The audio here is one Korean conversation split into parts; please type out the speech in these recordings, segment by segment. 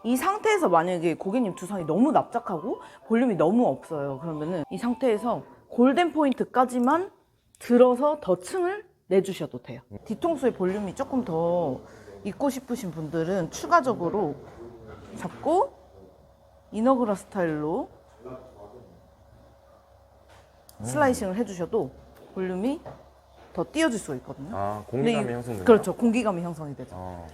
이 상태에서 만약에 고객님 두상이 너무 납작하고 볼륨이 너무 없어요. 그러면은 이 상태에서 골든 포인트까지만 들어서 더 층을 내주셔도 돼요. 뒤통수의 볼륨이 조금 더 있고 싶으신 분들은 추가적으로 잡고 이너그라 스타일로 슬라이싱을 해주셔도 볼륨이 더 띄워질 수가 있거든요. 아, 공기감이 근데 형성되나요? 그렇죠. 공기감이 형성이 되죠.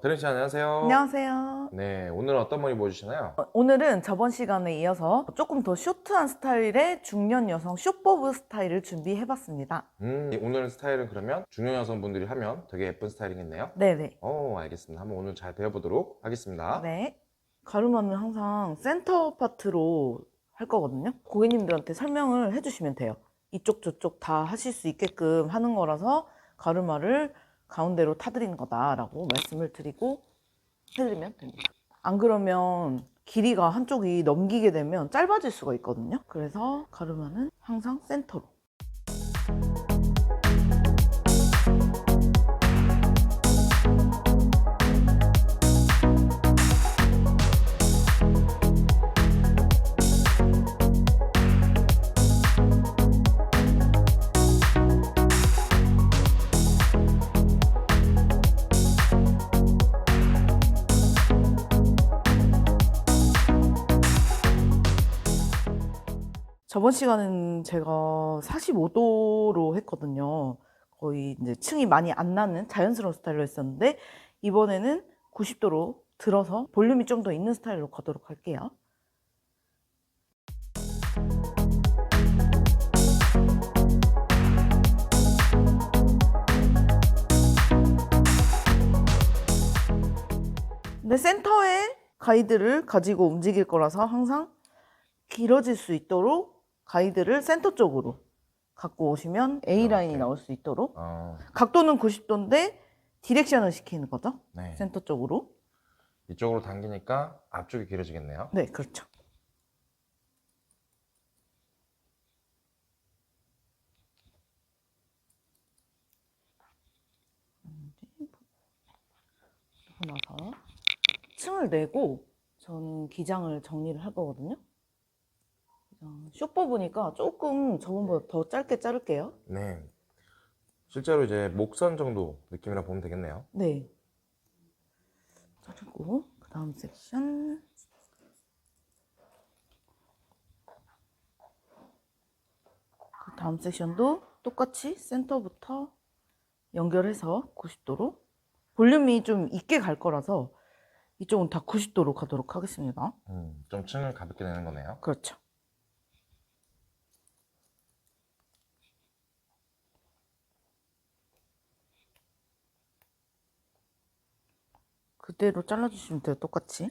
트렌 씨 안녕하세요. 안녕하세요. 네, 오늘은 어떤 머리 보여주시나요? 오늘은 저번 시간에 이어서 조금 더 쇼트한 스타일의 중년 여성 숏보브 스타일을 준비해봤습니다. 오늘 스타일은 그러면 중년 여성분들이 하면 되게 예쁜 스타일이겠네요. 네네. 알겠습니다. 한번 오늘 잘 배워보도록 하겠습니다. 네. 가르마는 항상 센터 파트로 할 거거든요. 고객님들한테 설명을 해주시면 돼요. 이쪽 저쪽 다 하실 수 있게끔 하는 거라서 가르마를 가운데로 타드리는 거다라고 말씀을 드리고 해드리면 됩니다. 안 그러면 길이가 한쪽이 넘기게 되면 짧아질 수가 있거든요. 그래서 가르마는 항상 센터로. 저번 시간에는 제가 45도로 했거든요. 거의 이제 층이 많이 안 나는 자연스러운 스타일로 했었는데 이번에는 90도로 들어서 볼륨이 좀 더 있는 스타일로 가도록 할게요. 근데 센터에 가이드를 가지고 움직일 거라서 항상 길어질 수 있도록 가이드를 센터 쪽으로 갖고 오시면 A라인이 나올 수 있도록. 각도는 90도인데 디렉션을 시키는 거죠. 네. 센터 쪽으로. 이쪽으로 당기니까 앞쪽이 길어지겠네요. 네, 그렇죠. 그러고 나서 층을 내고 전 기장을 정리를 할 거거든요. 숏보브니까 조금 저번보다 더 짧게 자를게요. 네. 실제로 이제 목선 정도 느낌이라 보면 되겠네요. 네. 자르고 그 다음 섹션. 그 다음 섹션도 똑같이 센터부터 연결해서 90도로. 볼륨이 좀 있게 갈 거라서 이쪽은 다 90도로 가도록 하겠습니다. 좀 층을 가볍게 내는 거네요. 그렇죠. 그대로 잘라주시면 돼요, 똑같이.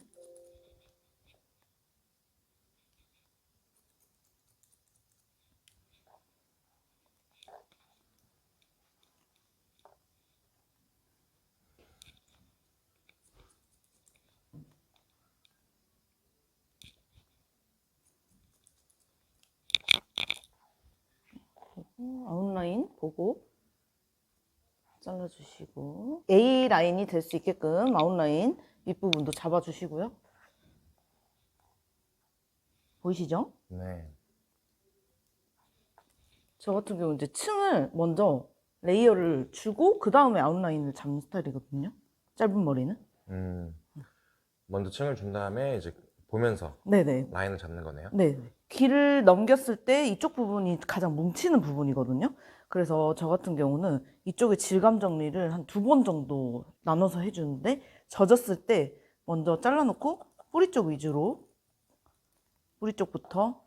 아웃라인 보고 잘라주시고 A라인이 될 수 있게끔 아웃라인 윗부분도 잡아주시고요. 보이시죠? 네. 저 같은 경우는 이제 층을 먼저 레이어를 주고 그 다음에 아웃라인을 잡는 스타일이거든요. 짧은 머리는. 먼저 층을 준 다음에 이제 보면서 네네. 라인을 잡는 거네요. 네. 길을 넘겼을 때 이쪽 부분이 가장 뭉치는 부분이거든요. 그래서 저 같은 경우는 이쪽에 질감 정리를 한 2번 정도 나눠서 해주는데 젖었을 때 먼저 잘라놓고 뿌리 쪽 위주로 뿌리 쪽부터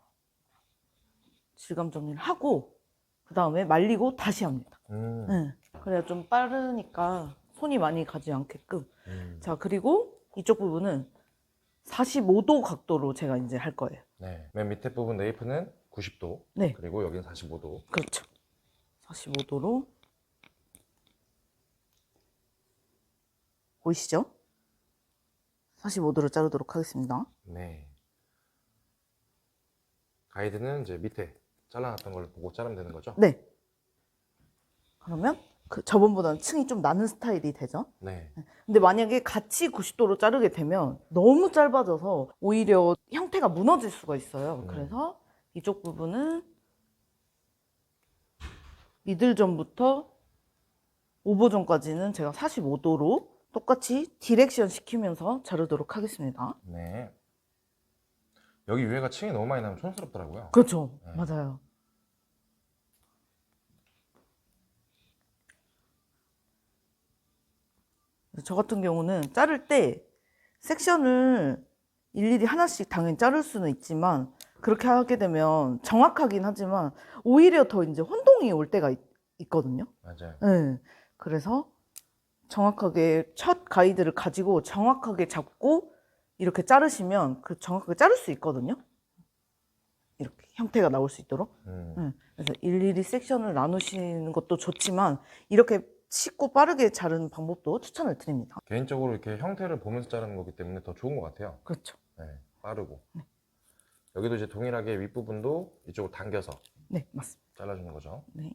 질감 정리를 하고 그 다음에 말리고 다시 합니다. 네. 그래야 좀 빠르니까 손이 많이 가지 않게끔. 자, 그리고 이쪽 부분은 45도 각도로 제가 이제 할 거예요. 네. 맨 밑에 부분 네이프는 90도. 네. 그리고 여기는 45도. 그렇죠. 45도로. 보이시죠? 45도로 자르도록 하겠습니다. 네. 가이드는 이제 밑에 잘라놨던 걸 보고 자르면 되는 거죠? 네. 그러면 그 저번보다는 층이 좀 나는 스타일이 되죠. 네. 근데 만약에 같이 90도로 자르게 되면 너무 짧아져서 오히려 형태가 무너질 수가 있어요. 그래서 이쪽 부분은 미들점부터 오버점까지는 제가 45도로 똑같이 디렉션 시키면서 자르도록 하겠습니다. 네. 여기 위에가 층이 너무 많이 나면 촌스럽더라고요. 그렇죠. 네. 맞아요. 저 같은 경우는 자를 때 섹션을 일일이 하나씩 당연히 자를 수는 있지만 그렇게 하게 되면 정확하긴 하지만 오히려 더 이제 혼동이 올 때가 있거든요. 맞아요. 네. 그래서 정확하게 첫 가이드를 가지고 정확하게 잡고 이렇게 자르시면 그 정확하게 자를 수 있거든요. 이렇게 형태가 나올 수 있도록. 네. 그래서 일일이 섹션을 나누시는 것도 좋지만 이렇게 쉽고 빠르게 자르는 방법도 추천을 드립니다. 개인적으로 이렇게 형태를 보면서 자르는 거기 때문에 더 좋은 것 같아요. 그렇죠. 네, 빠르고. 여기도 이제 동일하게 윗부분도 이쪽으로 당겨서 네, 맞습니다. 잘라주는 거죠. 네.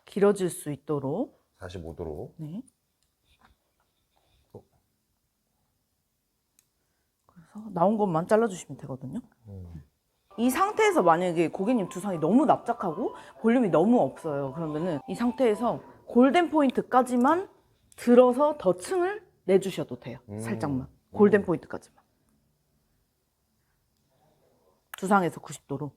길어질 수 있도록. 45도로. 네. 그래서 나온 것만 잘라주시면 되거든요. 이 상태에서 만약에 고객님 두상이 너무 납작하고 볼륨이 너무 없어요. 그러면은 이 상태에서 골든 포인트까지만 들어서 더 층을 내주셔도 돼요. 살짝만. 골든 포인트까지만. 두상에서 90도로.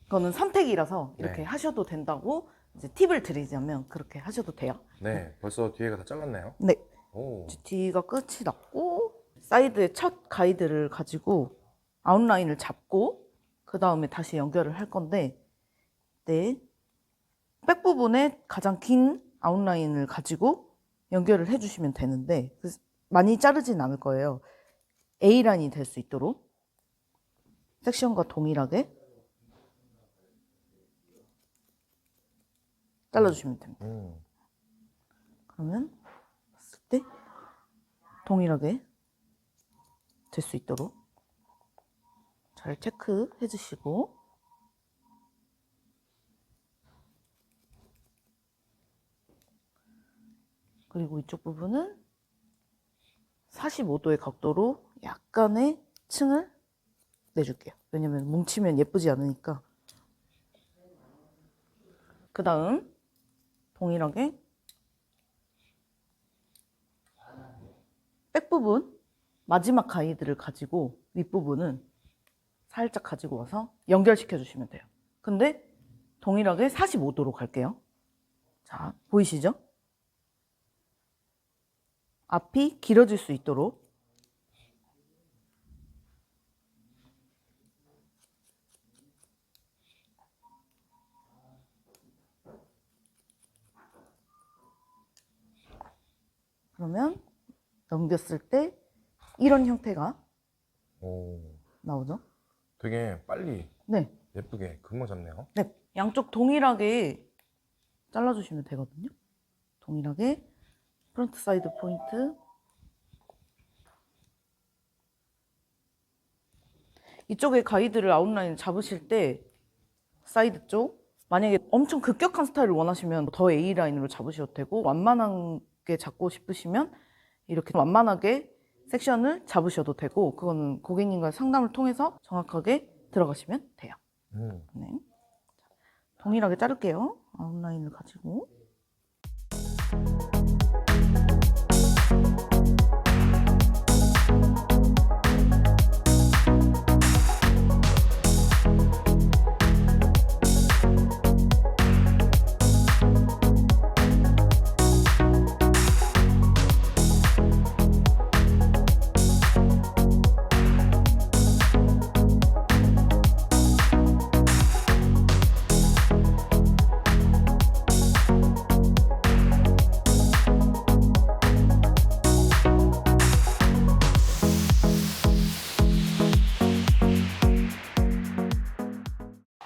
그거는 선택이라서 이렇게 네. 하셔도 된다고 이제 팁을 드리자면 그렇게 하셔도 돼요. 네, 벌써 뒤에가 다 잘랐네요. 네. 오. 뒤가 끝이 났고 사이드의 첫 가이드를 가지고 아웃라인을 잡고 그 다음에 다시 연결을 할 건데 네. 백 부분에 가장 긴 아웃라인을 가지고 연결을 해주시면 되는데 많이 자르진 않을 거예요. A라인이 될 수 있도록 섹션과 동일하게 잘라주시면 됩니다. 그러면 봤을 때 동일하게 될 수 있도록 잘 체크해 주시고 그리고 이쪽 부분은 45도의 각도로 약간의 층을 내줄게요. 왜냐면 뭉치면 예쁘지 않으니까. 그 다음 동일하게 백 부분 마지막 가이드를 가지고 윗부분은 살짝 가지고 와서 연결시켜 주시면 돼요. 근데 동일하게 45도로 갈게요. 자, 보이시죠? 앞이 길어질 수 있도록 그러면 넘겼을 때 이런 형태가 오. 나오죠? 되게 빨리 네. 예쁘게 금방 잡네요. 네. 양쪽 동일하게 잘라주시면 되거든요. 동일하게 프론트 사이드 포인트. 이쪽에 가이드를 아웃라인 잡으실 때 사이드 쪽 만약에 엄청 급격한 스타일을 원하시면 더 A라인으로 잡으셔도 되고 완만하게 잡고 싶으시면 이렇게 완만하게 섹션을 잡으셔도 되고 그거는 고객님과 상담을 통해서 정확하게 들어가시면 돼요. 네. 동일하게 자를게요. 아웃라인을 가지고.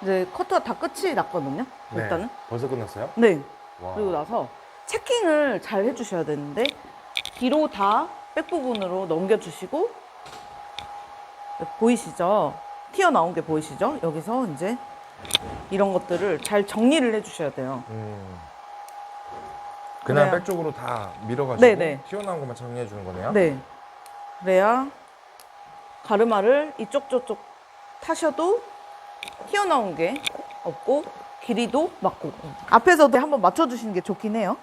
이제 커트가 다 끝이 났거든요. 일단은. 네, 벌써 끝났어요? 네. 와. 그리고 나서 체킹을 잘 해주셔야 되는데 뒤로 다 백 부분으로 넘겨주시고 보이시죠? 튀어나온 게 보이시죠? 여기서 이제 이런 것들을 잘 정리를 해주셔야 돼요. 그냥 그래야- 백 쪽으로 다 밀어가지고 네네. 튀어나온 것만 정리해 주는 거네요. 네. 그래야 가르마를 이쪽 저쪽 타셔도 튀어나온 게 없고 길이도 맞고 앞에서도 한번 맞춰주시는 게 좋긴 해요.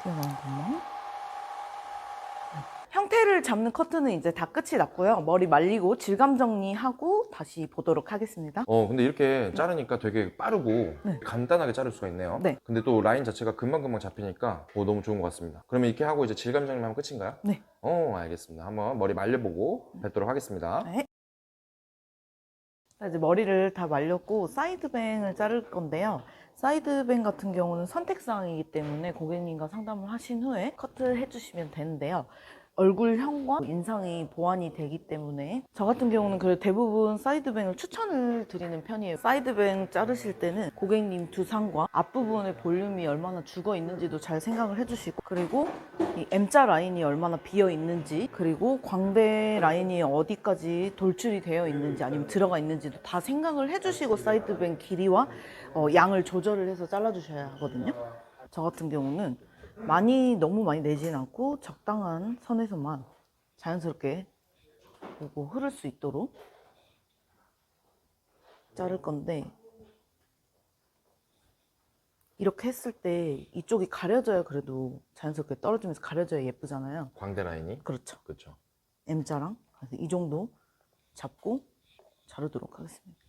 튀어나온 것만. 형태를 잡는 커트는 이제 다 끝이 났고요. 머리 말리고 질감 정리하고 다시 보도록 하겠습니다. 근데 이렇게 자르니까 되게 빠르고 네. 간단하게 자를 수가 있네요. 네. 근데 또 라인 자체가 금방금방 잡히니까 너무 좋은 것 같습니다. 그러면 이렇게 하고 이제 질감 정리하면 끝인가요? 네. 알겠습니다. 한번 머리 말려보고 뵙도록 하겠습니다. 네. 자, 이제 머리를 다 말렸고 사이드뱅을 자를 건데요. 사이드뱅 같은 경우는 선택사항이기 때문에 고객님과 상담을 하신 후에 커트를 해주시면 되는데요. 얼굴형과 인상이 보완이 되기 때문에 저 같은 경우는 그래도 대부분 사이드뱅을 추천을 드리는 편이에요. 사이드뱅 자르실 때는 고객님 두상과 앞부분의 볼륨이 얼마나 죽어 있는지도 잘 생각을 해주시고 그리고 이 M자 라인이 얼마나 비어 있는지 그리고 광대 라인이 어디까지 돌출이 되어 있는지 아니면 들어가 있는지도 다 생각을 해주시고 사이드뱅 길이와 양을 조절을 해서 잘라주셔야 하거든요. 저 같은 경우는 너무 많이 내지는 않고 적당한 선에서만 자연스럽게 보고 흐를 수 있도록 자를 건데 이렇게 했을 때 이쪽이 가려져야 그래도 자연스럽게 떨어지면서 가려져야 예쁘잖아요. 광대 라인이? 그렇죠. 그렇죠. M자랑 그래서 이 정도 잡고 자르도록 하겠습니다.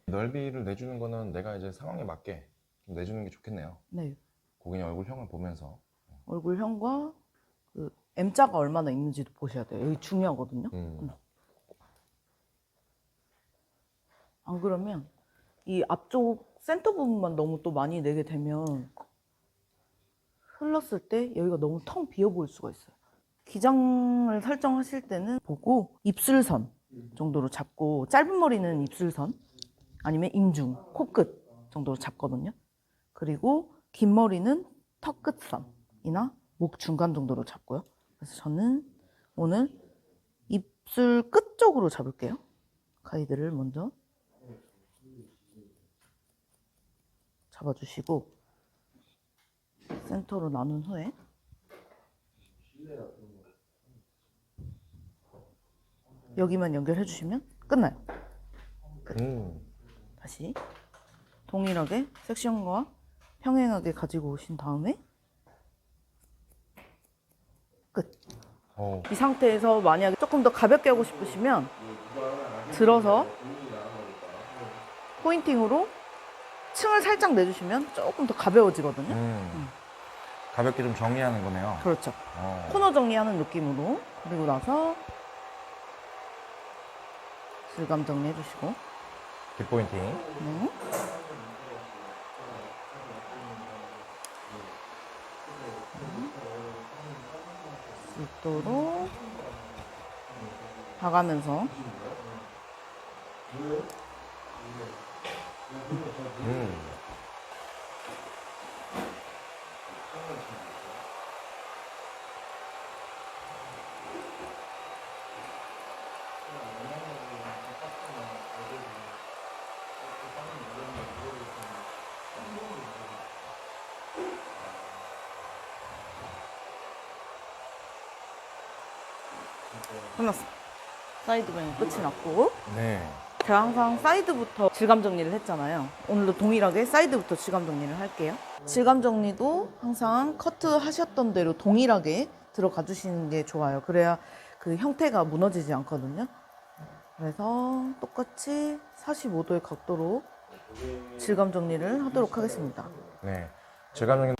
넓이를 내주는 거는 내가 이제 상황에 맞게 좀 내주는 게 좋겠네요. 네, 고객님 얼굴형을 보면서. 얼굴형과 그 M자가 얼마나 있는지도 보셔야 돼요. 여기 중요하거든요. 안 그러면 이 앞쪽 센터 부분만 너무 또 많이 내게 되면 흘렀을 때 여기가 너무 텅 비어 보일 수가 있어요. 기장을 설정하실 때는 보고 입술선 정도로 잡고 짧은 머리는 입술선 아니면 인중, 코끝 정도로 잡거든요. 그리고 긴 머리는 턱 끝선이나 목 중간 정도로 잡고요. 그래서 저는 오늘 입술 끝 쪽으로 잡을게요. 가이드를 먼저 잡아주시고 센터로 나눈 후에 여기만 연결해 주시면 끝나요. 다시 동일하게 섹션과 평행하게 가지고 오신 다음에 끝. 이 상태에서 만약에 조금 더 가볍게 하고 싶으시면 들어서 포인팅으로 층을 살짝 내주시면 조금 더 가벼워지거든요. 가볍게 좀 정리하는 거네요. 그렇죠. 코너 정리하는 느낌으로. 그리고 나서 질감 정리해 주시고 뒷포인팅. 네. 습도로 봐가면서 끝났어. 사이드뱅이 끝이 났고 네. 제가 항상 사이드부터 질감 정리를 했잖아요. 오늘도 동일하게 사이드부터 질감 정리를 할게요. 질감 정리도 항상 커트 하셨던 대로 동일하게 들어가 주시는 게 좋아요. 그래야 그 형태가 무너지지 않거든요. 그래서 똑같이 45도의 각도로 질감 정리를 하도록 하겠습니다. 네. 질감 정리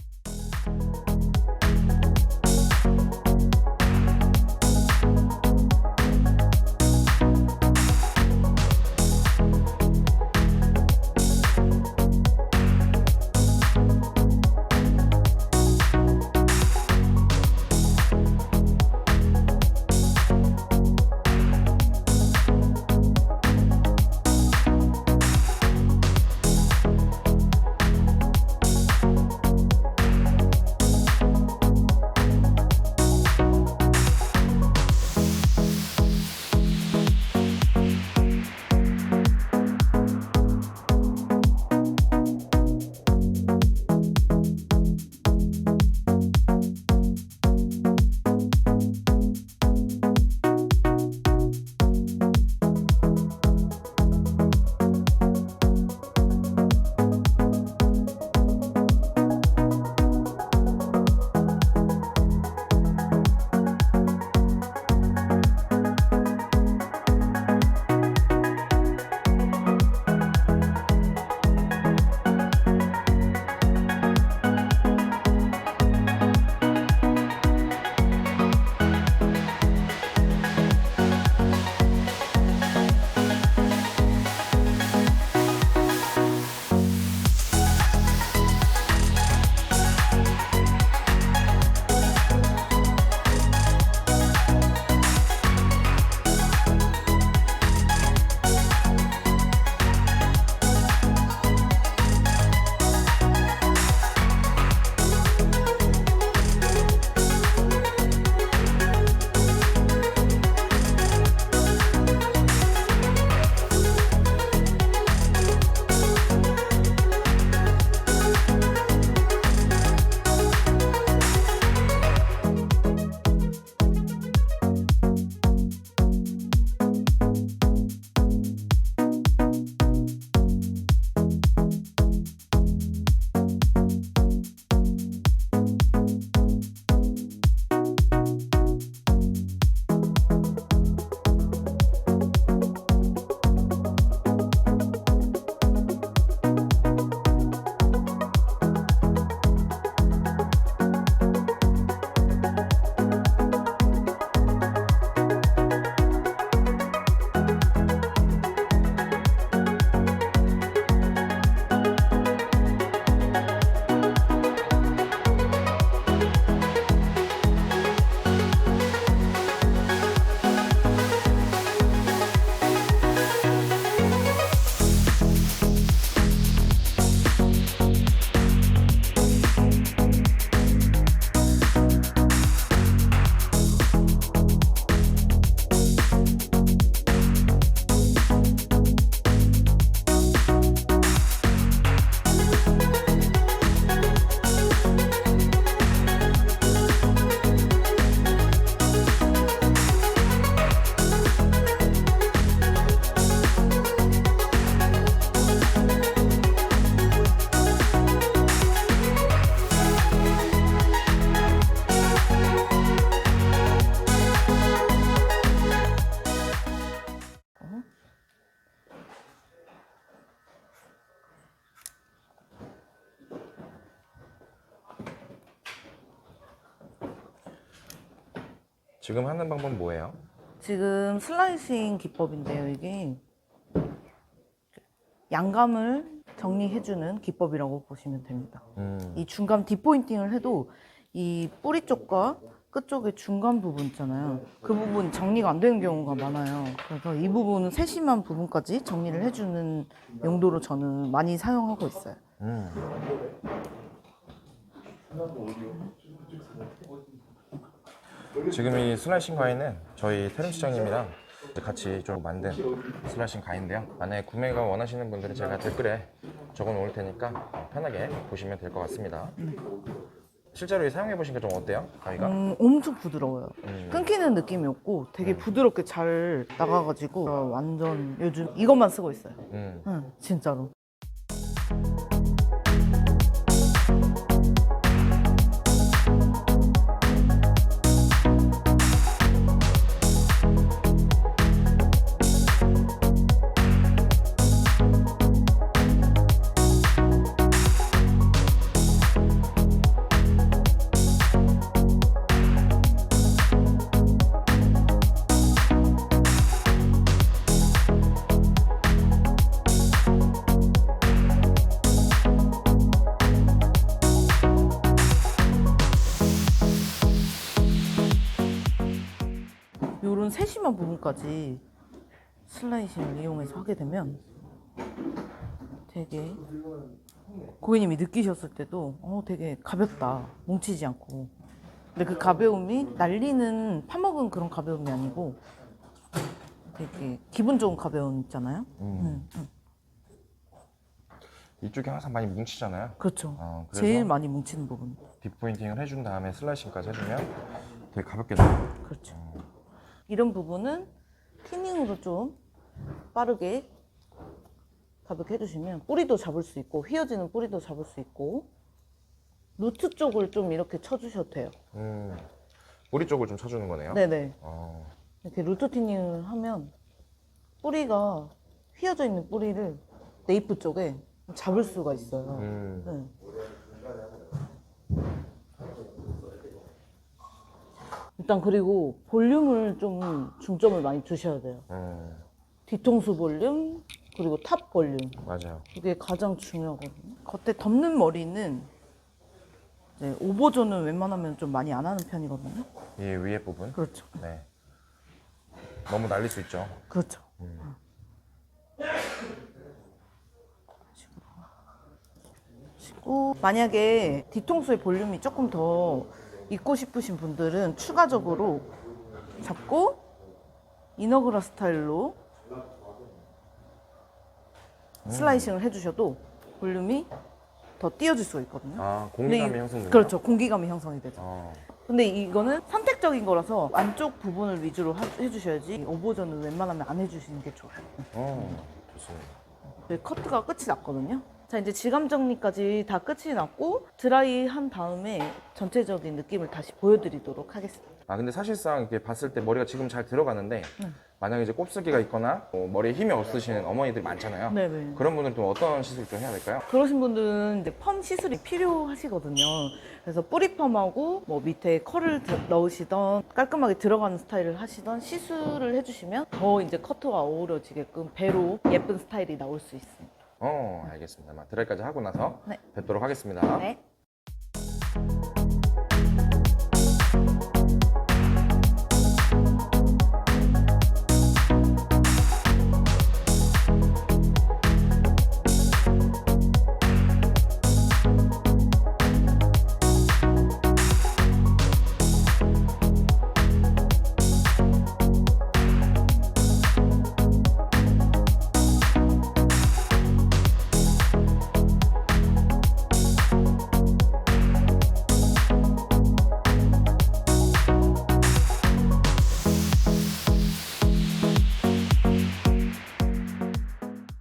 지금 하는 방법은 뭐예요? 지금 슬라이싱 기법인데요. 이게 양감을 정리해주는 기법이라고 보시면 됩니다. 이 중간 딥포인팅을 해도 이 뿌리 쪽과 끝 쪽의 중간 부분 있잖아요. 그 부분 정리가 안 되는 경우가 많아요. 그래서 이 부분은 세심한 부분까지 정리를 해주는 용도로 저는 많이 사용하고 있어요. 지금 이 슬라이싱 가위는 저희 태림 시장님이랑 같이 좀 만든 슬라이싱 가위인데요. 만약에 구매가 원하시는 분들은 제가 댓글에 적어 놓을 테니까 편하게 보시면 될 것 같습니다. 실제로 사용해 보시니까 좀 어때요? 가위가? 엄청 부드러워요. 끊기는 느낌이 없고 되게 부드럽게 잘 나가가지고 완전 요즘 이것만 쓰고 있어요. 진짜로. 요런 세심한 부분까지 슬라이싱을 이용해서 하게 되면 되게 고객님이 느끼셨을 때도 되게 가볍다, 뭉치지 않고. 근데 그 가벼움이 날리는 파먹은 그런 가벼움이 아니고 되게 기분 좋은 가벼움 있잖아요. 이쪽이 항상 많이 뭉치잖아요. 그렇죠. 그래서 제일 많이 뭉치는 부분. 딥포인팅을 해준 다음에 슬라이싱까지 해주면 되게 가볍게 나와요. 그렇죠. 이런 부분은 티닝으로 좀 빠르게 가볍게 해주시면 뿌리도 잡을 수 있고 휘어지는 뿌리도 잡을 수 있고 루트 쪽을 좀 이렇게 쳐주셔도 돼요. 뿌리 쪽을 좀 쳐주는 거네요. 네네. 어, 이렇게 루트 티닝을 하면 뿌리가 휘어져 있는 뿌리를 네이프 쪽에 잡을 수가 있어요. 네. 일단 그리고 볼륨을 좀 중점을 많이 두셔야 돼요. 뒤통수 볼륨 그리고 탑 볼륨 맞아요. 이게 가장 중요하거든요. 겉에 덮는 머리는 이제 오버존은 웬만하면 좀 많이 안 하는 편이거든요. 이 위에 부분. 그렇죠. 네. 너무 날릴 수 있죠. 그렇죠. 그리고 만약에 뒤통수의 볼륨이 조금 더 있고 싶으신 분들은 추가적으로 잡고 이너그라 스타일로 슬라이싱을 해주셔도 볼륨이 더 띄어질 수가 있거든요. 공기감이 근데 형성되나요? 그렇죠. 공기감이 형성이 되죠. 어, 근데 이거는 선택적인 거라서 안쪽 부분을 위주로 해주셔야지 오버전은 웬만하면 안 해주시는 게 좋아요. 좋습니다. 네, 커트가 끝이 났거든요. 자, 이제 질감 정리까지 다 끝이 났고 드라이 한 다음에 전체적인 느낌을 다시 보여드리도록 하겠습니다. 근데 사실상 이렇게 봤을 때 머리가 지금 잘 들어가는데 만약에 이제 곱슬기가 있거나 머리에 힘이 없으신 어머니들이 많잖아요. 네네. 그런 분들은 또 어떤 시술 좀 해야 될까요? 그러신 분들은 이제 펌 시술이 필요하시거든요. 그래서 뿌리 펌하고 뭐 밑에 컬을 넣으시던 깔끔하게 들어가는 스타일을 하시던 시술을 해주시면 더 이제 커트와 어우러지게끔 배로 예쁜 스타일이 나올 수 있습니다. 알겠습니다. 드라이까지 하고 나서 네. 뵙도록 하겠습니다. 네.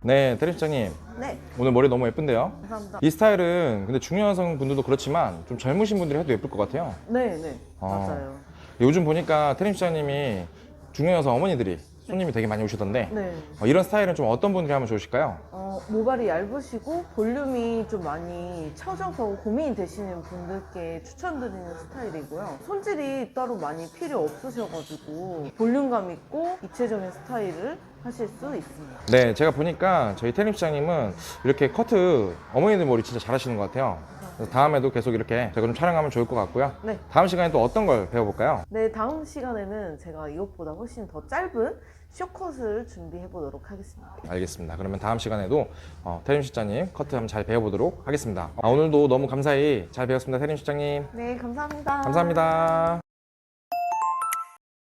네, 대리팀장님. 네. 오늘 머리 너무 예쁜데요? 감사합니다. 이 스타일은 근데 중년 여성분들도 그렇지만 좀 젊으신 분들이 해도 예쁠 것 같아요. 네, 네. 맞아요. 요즘 보니까 태림 시장님이 중년 여성 어머니들이 손님이 되게 많이 오시던데 네. 이런 스타일은 좀 어떤 분들이 하면 좋으실까요? 모발이 얇으시고 볼륨이 좀 많이 처져서 고민이 되시는 분들께 추천드리는 스타일이고요. 손질이 따로 많이 필요 없으셔가지고 볼륨감 있고 입체적인 스타일을 하실 수 있습니다. 네, 제가 보니까 저희 태림 시장님은 이렇게 커트 어머니들 머리 진짜 잘하시는 것 같아요. 그래서 다음에도 계속 이렇게 제가 좀 촬영하면 좋을 것 같고요. 네. 다음 시간에 또 어떤 걸 배워볼까요? 네, 다음 시간에는 제가 이것보다 훨씬 더 짧은 숏컷을 준비해 보도록 하겠습니다. 알겠습니다. 그러면 다음 시간에도 태림 실장님 커트 한번 잘 배워보도록 하겠습니다. 오늘도 너무 감사히 잘 배웠습니다. 태림 실장님. 네, 감사합니다. 감사합니다.